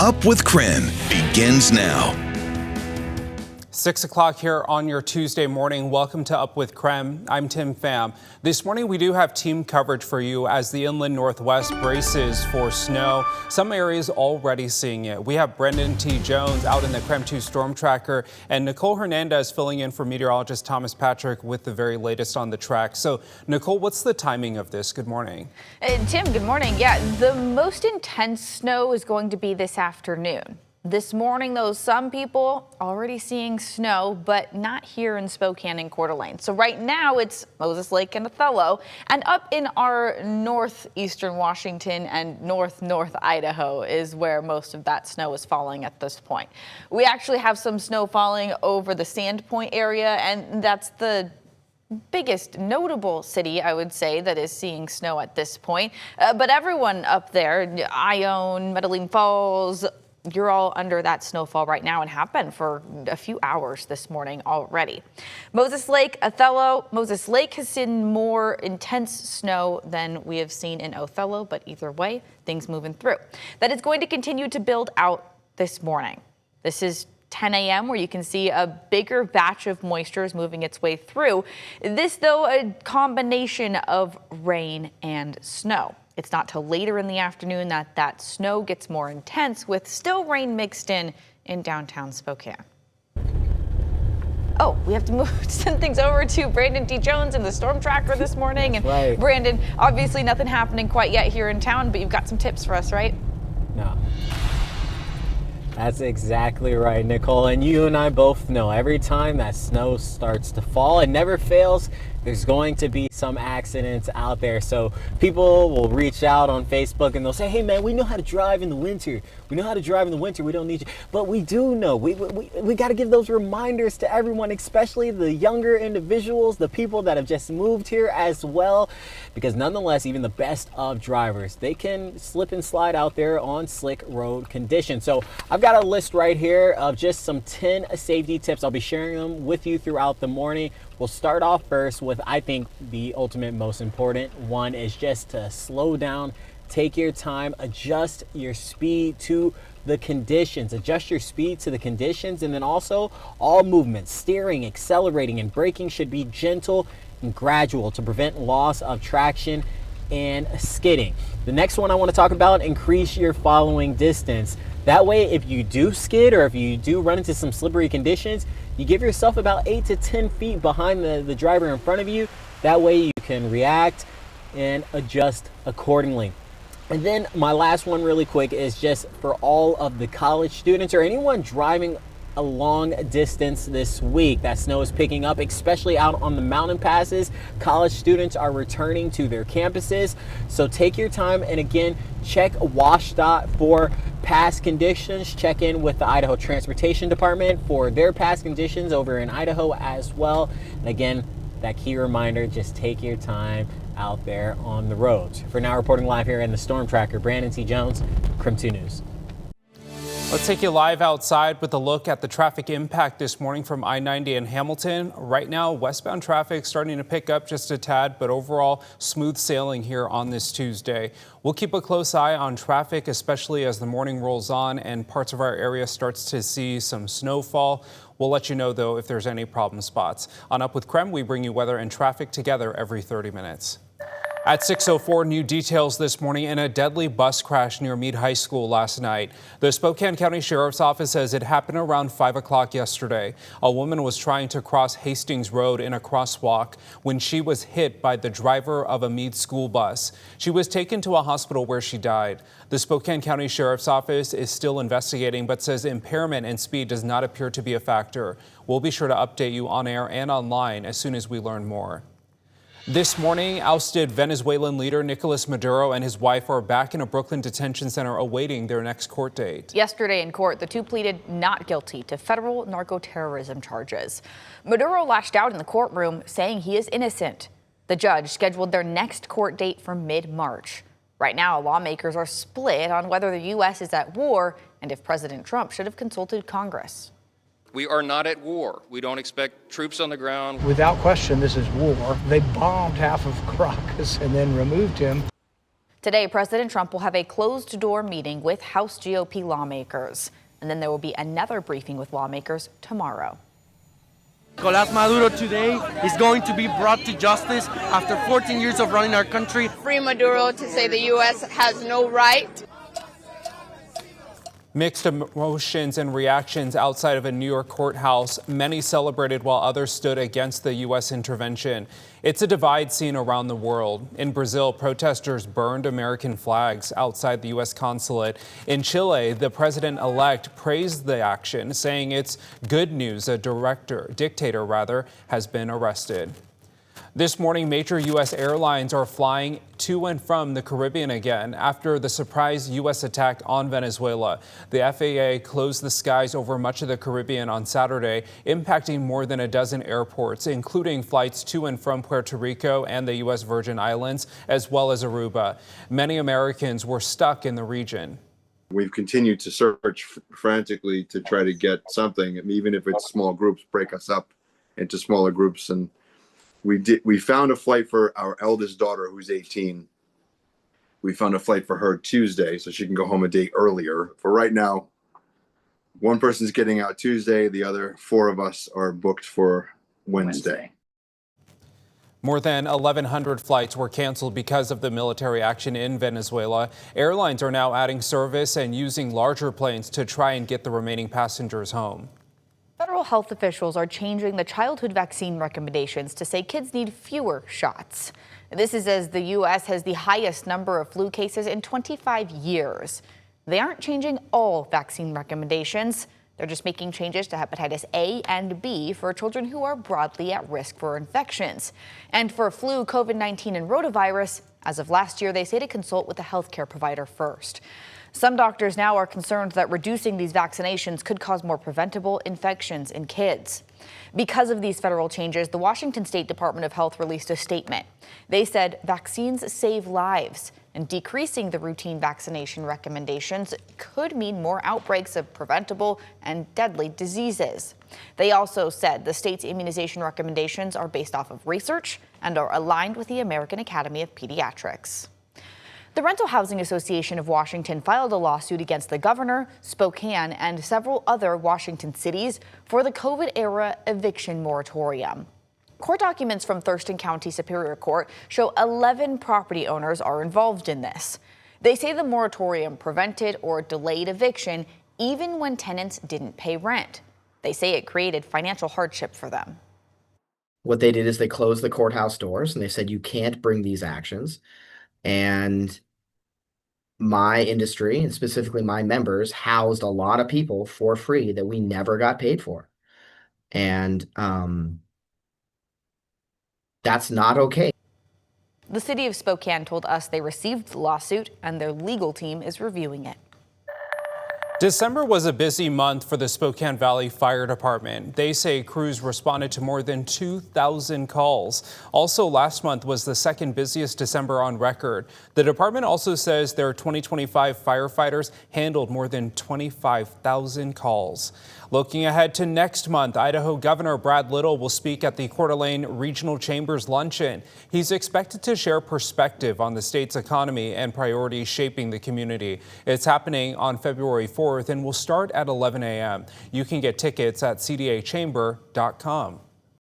Up with KREM begins now. 6 o'clock here on your Tuesday morning. Welcome to Up with KREM. I'm Tim Pham. This morning we do have team coverage for you as the inland Northwest braces for snow. Some areas already seeing it. We have Brendan T. Jones out in the KREM 2 Storm Tracker and Nicole Hernandez filling in for meteorologist Thomas Patrick with the very latest on the track. So Nicole, what's the timing of this? Good morning. Tim, good morning. Yeah, the most intense snow is going to be this afternoon. This morning, though, some people already seeing snow, but not here in Spokane and Coeur d'Alene. So right now it's Moses Lake and Othello, and up in our northeastern Washington and north Idaho is where most of that snow is falling at this point. We actually have some snow falling over the Sandpoint area, and that's the biggest notable city, I would say, that is seeing snow at this point. But everyone up there, Ione, Medellin Falls, you're all under that snowfall right now and have been for a few hours this morning already. Moses Lake, Othello. Moses Lake has seen more intense snow than we have seen in Othello, but either way, things moving through. That is going to continue to build out this morning. This is 10 a.m. where you can see a bigger batch of moisture is moving its way through. This, though, a combination of rain and snow. It's not till later in the afternoon that snow gets more intense, with still rain mixed in downtown Spokane. Oh, we have to send things over to Brandon T. Jones in the Storm Tracker this morning. And right. Brandon, obviously nothing happening quite yet here in town, but you've got some tips for us, right? No. That's exactly right, Nicole. And you and I both know every time that snow starts to fall, it never fails. There's going to be some accidents out there. So people will reach out on Facebook and they'll say, hey man, we know how to drive in the winter. We know how to drive in the winter. We don't need you. But we do know. We got to give those reminders to everyone, especially the younger individuals, the people that have just moved here as well. Because nonetheless, even the best of drivers, they can slip and slide out there on slick road conditions. So I've got a list right here of just some 10 safety tips. I'll be sharing them with you throughout the morning. We'll start off first with, I think, the ultimate most important one is just to slow down, take your time, adjust your speed to the conditions, adjust your speed to the conditions, and then also all movements, steering, accelerating, and braking should be gentle and gradual to prevent loss of traction and skidding. The next one I want to talk about, increase your following distance. That way, if you do skid or if you do run into some slippery conditions, you give yourself about 8 to 10 feet behind the driver in front of you. That way you can react and adjust accordingly. And then my last one really quick is just for all of the college students or anyone driving a long distance this week. That snow is picking up, especially out on the mountain passes. College students are returning to their campuses. So take your time and again, check WashDOT for past conditions. Check in with the Idaho Transportation Department for their past conditions over in Idaho as well. And again, that key reminder, just take your time out there on the roads. For now, reporting live here in the Storm Tracker, Brandon T. Jones, KREM 2 News. Let's take you live outside with a look at the traffic impact this morning from I-90 in Hamilton. Right now, westbound traffic starting to pick up just a tad, but overall smooth sailing here on this Tuesday. We'll keep a close eye on traffic, especially as the morning rolls on and parts of our area starts to see some snowfall. We'll let you know, though, if there's any problem spots. On Up with KREM, we bring you weather and traffic together every 30 minutes. At 6:04, new details this morning in a deadly bus crash near Mead High School last night. The Spokane County Sheriff's Office says it happened around 5 o'clock yesterday. A woman was trying to cross Hastings Road in a crosswalk when she was hit by the driver of a Mead school bus. She was taken to a hospital where she died. The Spokane County Sheriff's Office is still investigating, but says impairment and speed does not appear to be a factor. We'll be sure to update you on air and online as soon as we learn more. This morning, ousted Venezuelan leader Nicolas Maduro and his wife are back in a Brooklyn detention center awaiting their next court date. Yesterday in court, the two pleaded not guilty to federal narco-terrorism charges. Maduro lashed out in the courtroom, saying he is innocent. The judge scheduled their next court date for mid-March. Right now, lawmakers are split on whether the U.S. is at war and if President Trump should have consulted Congress. We are not at war. We don't expect troops on the ground. Without question, this is war. They bombed half of Caracas and then removed him. Today, President Trump will have a closed-door meeting with House GOP lawmakers. And then there will be another briefing with lawmakers tomorrow. Nicolas Maduro today is going to be brought to justice after 14 years of running our country. Free Maduro to say the U.S. has no right. Mixed emotions and reactions outside of a New York courthouse. Many celebrated while others stood against the U.S. intervention. It's a divide seen around the world. In Brazil, protesters burned American flags outside the U.S. consulate. In Chile, the president-elect praised the action, saying it's good news a dictator has been arrested. This morning, major U.S. airlines are flying to and from the Caribbean again after the surprise U.S. attack on Venezuela. The FAA closed the skies over much of the Caribbean on Saturday, impacting more than a dozen airports, including flights to and from Puerto Rico and the U.S. Virgin Islands, as well as Aruba. Many Americans were stuck in the region. We've continued to search frantically to try to get something, even if it's small groups, break us up into smaller groups. And we found a flight for our eldest daughter, who's 18. We found a flight for her Tuesday, so she can go home a day earlier. For right now, one person's getting out Tuesday. The other 4 of us are booked for Wednesday. More than 1,100 flights were canceled because of the military action in Venezuela. Airlines are now adding service and using larger planes to try and get the remaining passengers home. Federal health officials are changing the childhood vaccine recommendations to say kids need fewer shots. This is as the U.S. has the highest number of flu cases in 25 years. They aren't changing all vaccine recommendations. They're just making changes to hepatitis A and B for children who are broadly at risk for infections. And for flu, COVID-19, and rotavirus, as of last year, they say to consult with a healthcare provider first. Some doctors now are concerned that reducing these vaccinations could cause more preventable infections in kids. Because of these federal changes, the Washington State Department of Health released a statement. They said vaccines save lives, and decreasing the routine vaccination recommendations could mean more outbreaks of preventable and deadly diseases. They also said the state's immunization recommendations are based off of research and are aligned with the American Academy of Pediatrics. The Rental Housing Association of Washington filed a lawsuit against the governor, Spokane, and several other Washington cities for the COVID-era eviction moratorium. Court documents from Thurston County Superior Court show 11 property owners are involved in this. They say the moratorium prevented or delayed eviction even when tenants didn't pay rent. They say it created financial hardship for them. What they did is they closed the courthouse doors and they said, you can't bring these actions. And my industry, and specifically my members, housed a lot of people for free that we never got paid for. And that's not okay. The city of Spokane told us they received the lawsuit and their legal team is reviewing it. December was a busy month for the Spokane Valley Fire Department. They say crews responded to more than 2,000 calls. Also, last month was the second busiest December on record. The department also says their 2025 firefighters handled more than 25,000 calls. Looking ahead to next month, Idaho Governor Brad Little will speak at the Coeur d'Alene Regional Chamber's luncheon. He's expected to share perspective on the state's economy and priorities shaping the community. It's happening on February 4th and will start at 11 a.m. You can get tickets at cdachamber.com.